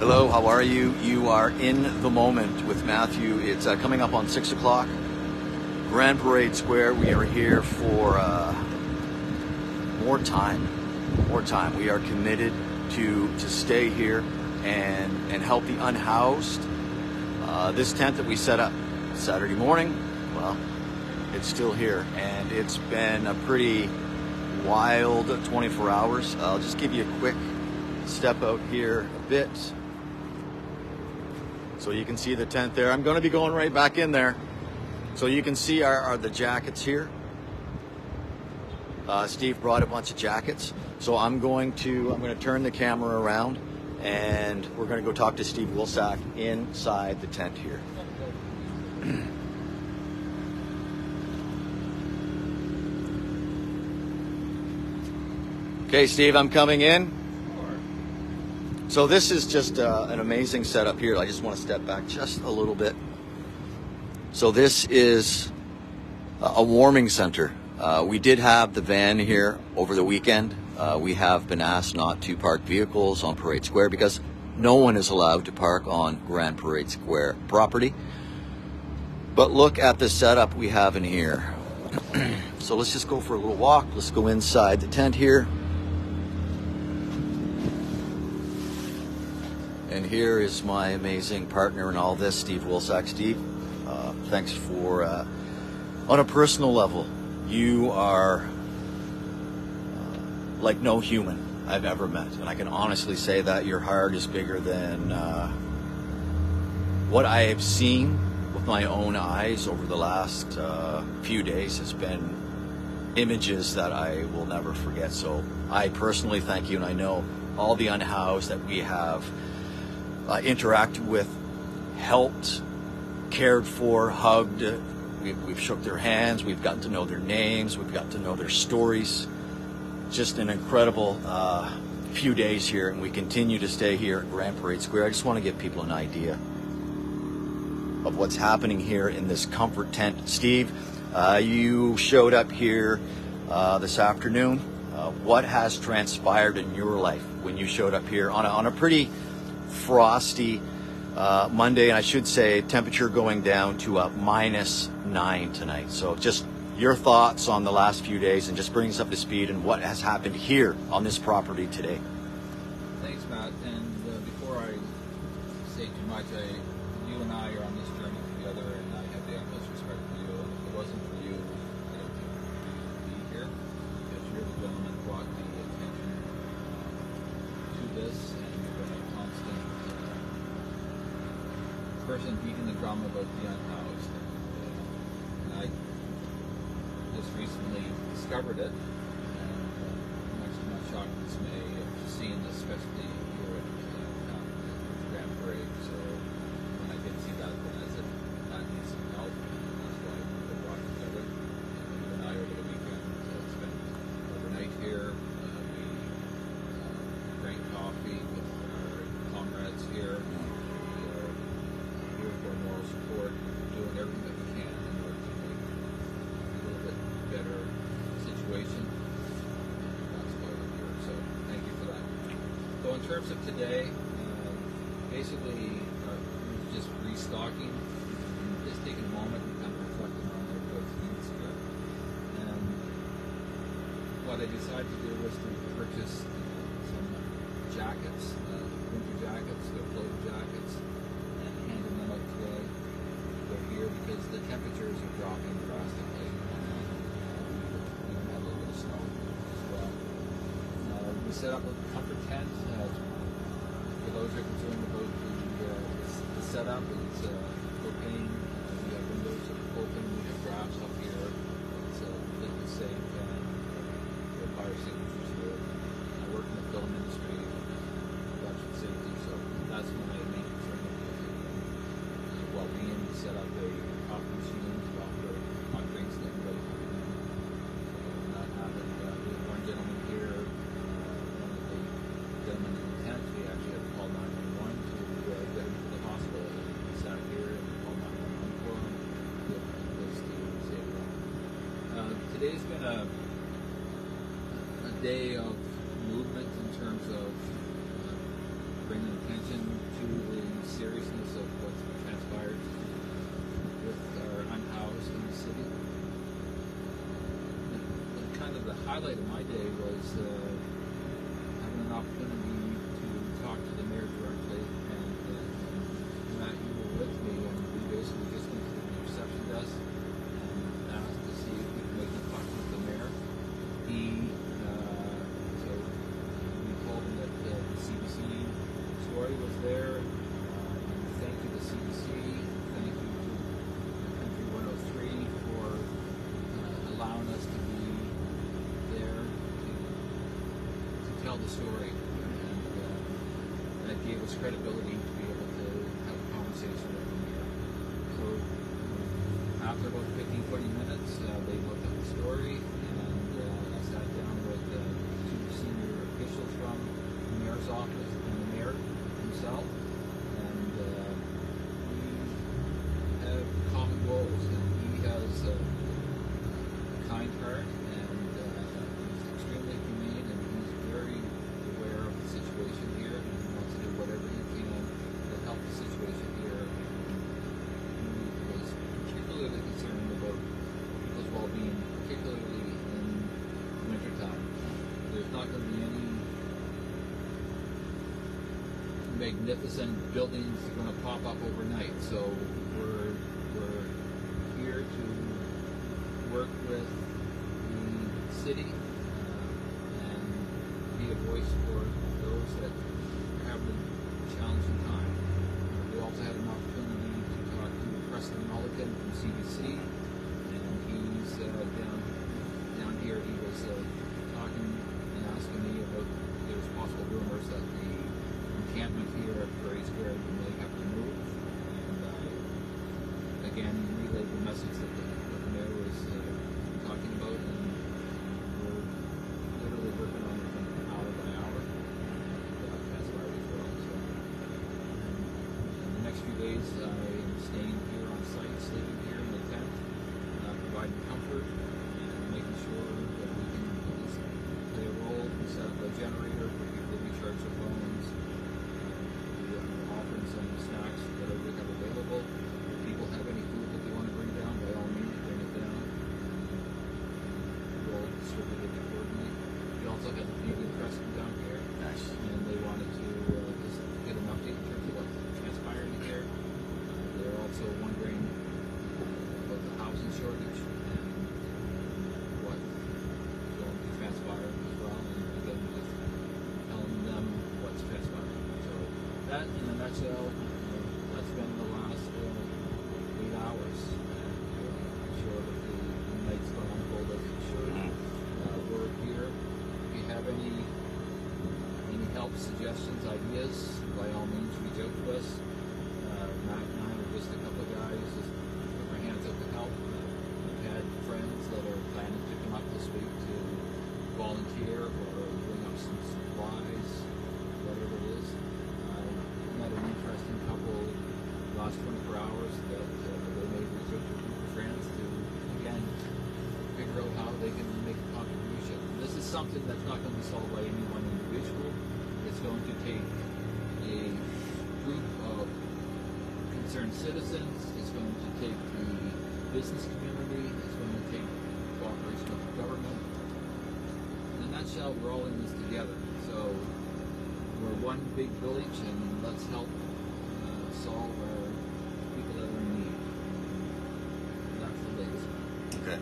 Hello, how are you? You are in the moment with Matthew. It's coming up on 6 o'clock. Grand Parade Square. We are here for more time. More time. We are committed to stay here and help the unhoused. This tent that we set up Saturday morning, well, it's still here. And it's been a pretty wild 24 hours. I'll just give you a quick step out here a bit. So you can see the tent there. I'm going to be going right back in there. So you can see the jackets here. Steve brought a bunch of jackets. So I'm going to turn the camera around and we're going to go talk to Steve Wilsack inside the tent here. Okay, Steve, I'm coming in. So this is just an amazing setup here. I just want to step back just a little bit. So this is a warming center. We did have the van here over the weekend. We have been asked not to park vehicles on Parade Square because no one is allowed to park on Grand Parade Square property. But look at the setup we have in here. So let's just go for a little walk. Let's go inside the tent here. And here is my amazing partner in all this, Steve Wilsack. Steve, thanks for, on a personal level, you are like no human I've ever met. And I can honestly say that your heart is bigger than what I have seen with my own eyes over the last few days. Has been images that I will never forget. So I personally thank you, and I know all the unhoused that we have interacted with, helped, cared for, hugged. We've shook their hands. We've gotten to know their names. We've gotten to know their stories. Just an incredible few days here, and we continue to stay here at Grand Parade Square. I just want to give people an idea of what's happening here in this comfort tent. Steve, you showed up here this afternoon. What has transpired in your life when you showed up here on a pretty frosty Monday, and I should say temperature going down to -9 tonight. So just your thoughts on the last few days and just bring us up to speed and what has happened here on this property today. Thanks, Matt. And before I say too much, you and I are on this journey together, and I have the utmost respect for you. And if it wasn't for you, I don't think we'd be here, because you're the gentleman who brought the attention to this, and you've been a constant person beating the drum about the unhoused. And I just recently discovered it, and much to my shock and dismay of seeing this, especially here at Grand Parade. So when I did see that, then I said, that needs some help, and that's why we brought it together. And you and I over the weekend spent overnight here. We drank coffee with our comrades here. Moral support, doing everything that we can in order to make a little bit better situation. And that's why we're here. So thank you for that. So in terms of today, basically we're just restocking and just taking a moment and kind of reflecting on everybody's needs here. And what I decided to do was to purchase some jackets, winter jackets, floater jackets, and handing them out today. They're here because the temperatures are dropping drastically. We even had a little bit of snow as well. We set up a comfort tent. For those who are concerned about the setup, it's propane. We have windows of propane. We have drafts up here. It's completely safe, and we have fire extinguishers here. I work in the film industry, production safety, so that's my main concern. Well-being. We set up a coffee machine to offer hot drinks to everybody coming in. Not having we have one gentleman here, one of the gentlemen in the tent. We actually had to call 911 to get him to the hospital. And he sat here and called 911 for him. We have a place to save him. Today's been a day of movement in terms of bringing attention to highlight of my day was having an opportunity to talk to the mayor directly, and Matt, you were with me, and we basically just went to the reception desk and asked to see if we could make an appointment with the mayor. So we told him that the CBC story was there. Thank you to CBC, thank you to Country 103 for allowing us to be there to tell the story, and that gave us credibility to be able to have a conversation with the mayor. So after about 15-20 minutes, they looked at the story, and I sat down with two senior officials from the mayor's office and the mayor himself, and we have common goals, and he has a kind heart, and he's extremely humane, and he's very aware of the situation here, and he wants to do whatever he can to help the situation here. He was particularly concerned about people's well-being, particularly in wintertime. There's not going to be any magnificent buildings that are going to pop up overnight, so we're here to work with the city and be a voice for those that are having a challenging time. We also had an opportunity to talk to Preston Mulligan from CBC, and he's down here. He was talking and asking me about there's possible rumors that the encampment here at Prairie Square may have to move, and again relayed the message that what the mayor was talking about, and we're literally working on it hour by hour, and that's why as well. So in the next few days, I'm staying here on site, sleeping here in the tent, providing comfort and making sure that we can at least play a role. We set up a generator for people to recharge their phones. We are offering some snacks, whatever we have available. If people have any food that they want to bring down, by all means, bring it down. We'll distribute it accordingly. We also had the Canadian press come down here. Nice. And they wanted to just get an update in terms of what's transpiring here. They're also wondering about the housing shortage and what's going to transpire as well. And again, just telling them what's transpiring. So that, in a nutshell, that's been the last 8 hours. And I'm sure that the night's going to unfold as it should. We're here. If you have any help, suggestions, ideas, by all means reach out to us. Matt and I are just a couple of guys just put our hands up to help. We've had friends that are planning to come up this week to volunteer or bring up some supplies, whatever it is. Met an interesting couple the last 24 hours that they made reach out to a group of friends to, again, figure out how they can make a contribution. This is something that's not going to be solved by any one individual. It's going to take a group of concerned citizens. It's going to take the business community. It's going to take cooperation with the government. In a nutshell, we're all in this together. So we're one big village, and let's help solve our people that are in need. That's the latest. Okay.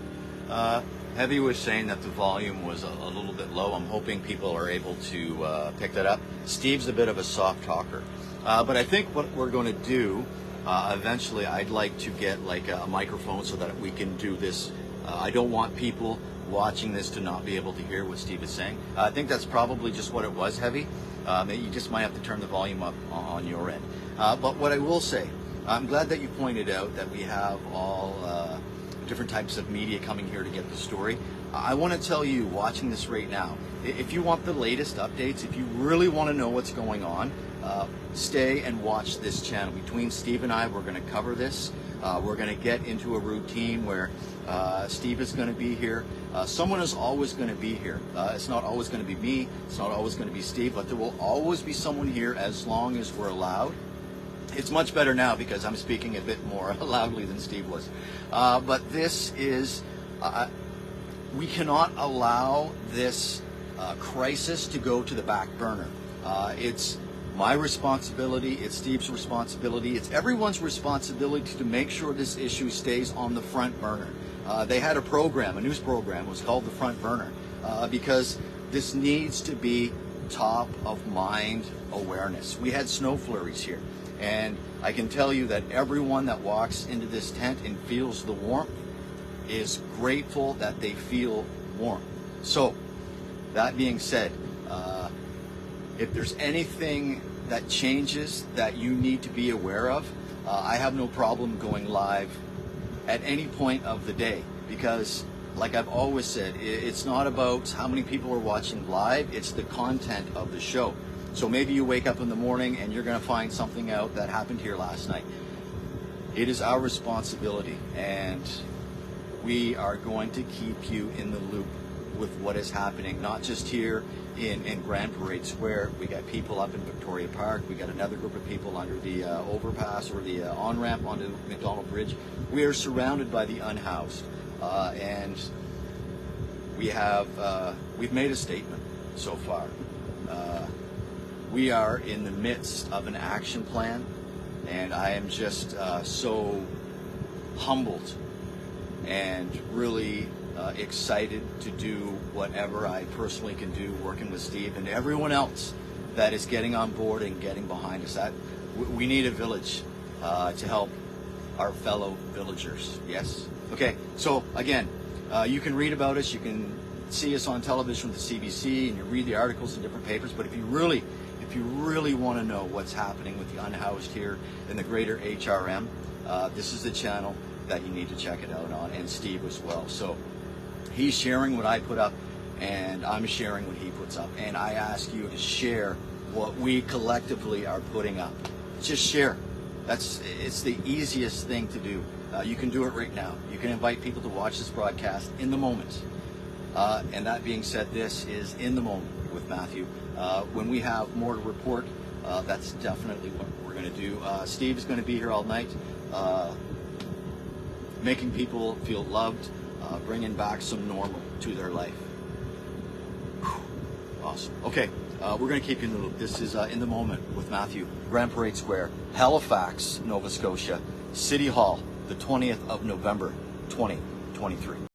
Heavy was saying that the volume was a little bit low. I'm hoping people are able to pick that up. Steve's a bit of a soft talker. But I think what we're going to do, eventually I'd like to get like a microphone so that we can do this. I don't want people watching this to not be able to hear what Steve is saying. I think that's probably just what it was, Heavy. You just might have to turn the volume up on your end. But what I will say, I'm glad that you pointed out that we have all different types of media coming here to get the story. I want to tell you, watching this right now, if you want the latest updates, if you really want to know what's going on, stay and watch this channel. Between Steve and I, we're going to cover this. We're going to get into a routine where Steve is going to be here. Someone is always going to be here. It's not always going to be me. It's not always going to be Steve, but there will always be someone here as long as we're allowed. It's much better now because I'm speaking a bit more loudly than Steve was. But this is, we cannot allow this crisis to go to the back burner. It's my responsibility, it's Steve's responsibility, it's everyone's responsibility to make sure this issue stays on the front burner. They had a program, a news program, it was called The Front Burner, because this needs to be top of mind awareness. We had snow flurries here, and I can tell you that everyone that walks into this tent and feels the warmth is grateful that they feel warm. So, that being said, if there's anything that changes that you need to be aware of, I have no problem going live at any point of the day, because like I've always said, it's not about how many people are watching live, it's the content of the show. So maybe you wake up in the morning and you're going to find something out that happened here last night. It is our responsibility, and we are going to keep you in the loop with what is happening, not just here in Grand Parade Square. We got people up in Victoria Park. We got another group of people under the overpass or the on-ramp onto McDonald Bridge. We are surrounded by the unhoused, and we've made a statement so far. We are in the midst of an action plan, and I am just so humbled and really excited to do whatever I personally can do, working with Steve and everyone else that is getting on board and getting behind us. We need a village to help our fellow villagers. Yes? Okay, so again, you can read about us, you can see us on television with the CBC, and you read the articles in different papers, but if you really want to know what's happening with the unhoused here in the greater HRM, this is the channel that you need to check it out on, and Steve as well. So he's sharing what I put up, and I'm sharing what he puts up, and I ask you to share what we collectively are putting up. Just share. It's the easiest thing to do. You can do it right now. You can invite people to watch this broadcast in the moment. And that being said, this is In the Moment with Matthew. When we have more to report, that's definitely what we're going to do. Steve is going to be here all night, making people feel loved, bringing back some normal to their life. Whew. Awesome. Okay, we're going to keep you in the loop. This is In the Moment with Matthew, Grand Parade Square, Halifax, Nova Scotia, City Hall, the 20th of November, 2023.